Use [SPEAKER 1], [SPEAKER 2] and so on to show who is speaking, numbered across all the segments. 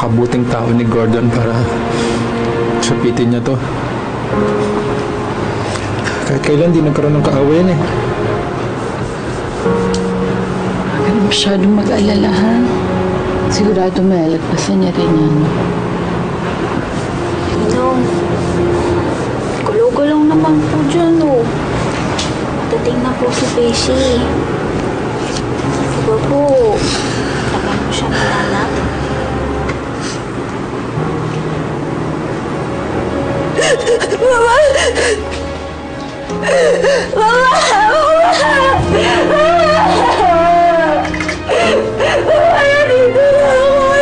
[SPEAKER 1] napakabuting tao ni Gordon para sapitin niya to. Kahit kailan di nagkaroon ng kaawayan eh.
[SPEAKER 2] Huwag ka na masyadong mag-alala, ha? Sigurado malagpasan niya rin yan.
[SPEAKER 3] Ninong, gulong-gulong naman po dyan, oh. Dating na po si Beshi. Diba po, tagal mo siya nalanap.
[SPEAKER 4] Mama! Mama! Nandito na ako!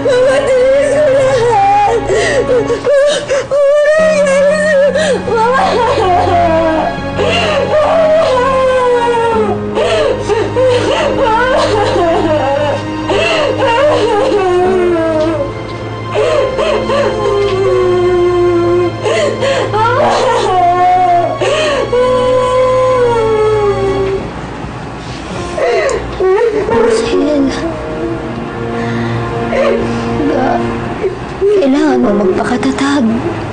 [SPEAKER 4] Mama, tinis ko lahat!
[SPEAKER 5] Kailangan mo magpakatatag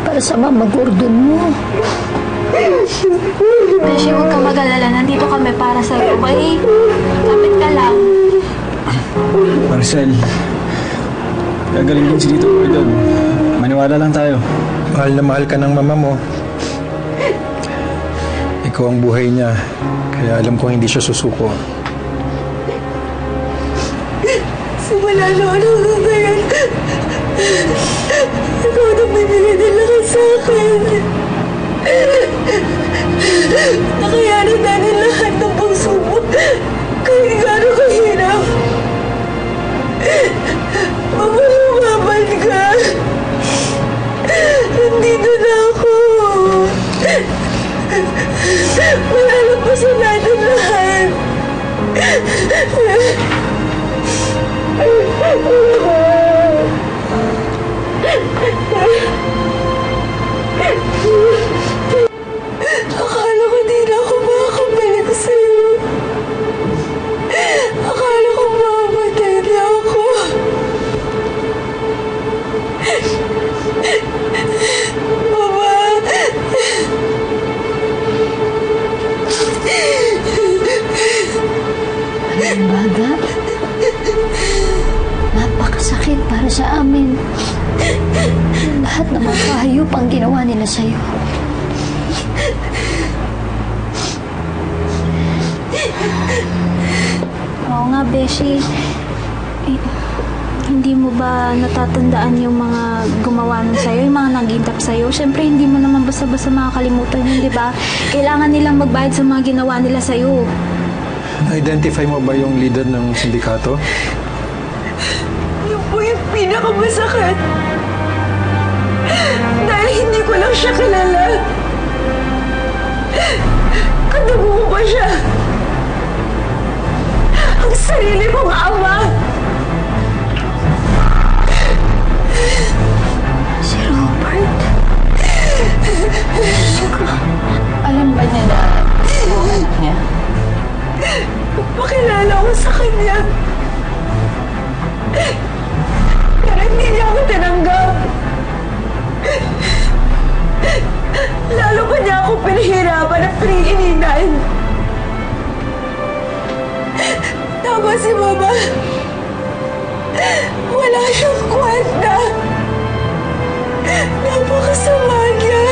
[SPEAKER 5] para sa mama Gordon mo.
[SPEAKER 3] Beshi, huwag ka mag-alala. Nandito kami para sa'yo, okay? Kapit ka lang.
[SPEAKER 1] Maricel, gagaling din si Tito Gordon. Maniwala lang tayo. Mahal na mahal ka ng mama mo. Ikaw ang buhay niya, kaya alam kong hindi siya susuko.
[SPEAKER 4] Simula noon hanggang ngayon, ikaw nagbibigay ng lakas sa akin. Nakayanan natin lahat ng pagsubok kahit gano'n kahirap. Mama, lumabad ka. Nandito na ako. Malalampasan natin lahat. Akala ko di na ako makakabalik sa'yo. Akala ko mamamatay na ako. Mama!
[SPEAKER 5] Anong baga? Napakasakit para sa amin. Lahat ng mga kahayop ang ginawa nila sa'yo.
[SPEAKER 3] Oo nga, Beshi. Hindi mo ba natatandaan yung mga gumawa nun sa'yo, yung mga nag-intap sa'yo? Siyempre, hindi mo naman basta-basta makakalimutan yun, di ba? Kailangan nilang magbayad sa mga ginawa nila sa'yo.
[SPEAKER 1] Na-identify mo ba yung leader ng sindikato?
[SPEAKER 4] Yun po yung pinakamasakit. Dahil hindi ko lang siya kilala. Kadugo ko pa siya. Ang sarili kong ama.
[SPEAKER 5] Si Robert.
[SPEAKER 2] Alam ba niya na yung anak niya?
[SPEAKER 4] Pakilala ko sa kanya. Pero hindi niya ako tinanggap. Lalo pa niya ako pinahirapan at pinag-initan. Tama si Mama. Wala siyang kwenta. Napakasama niya.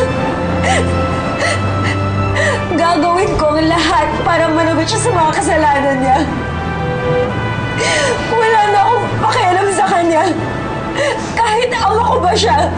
[SPEAKER 4] Gagawin ko ang lahat para managot siya sa mga kasalanan niya. Wala na akong pakialam sa kanya. Kahit ama ko ba siya.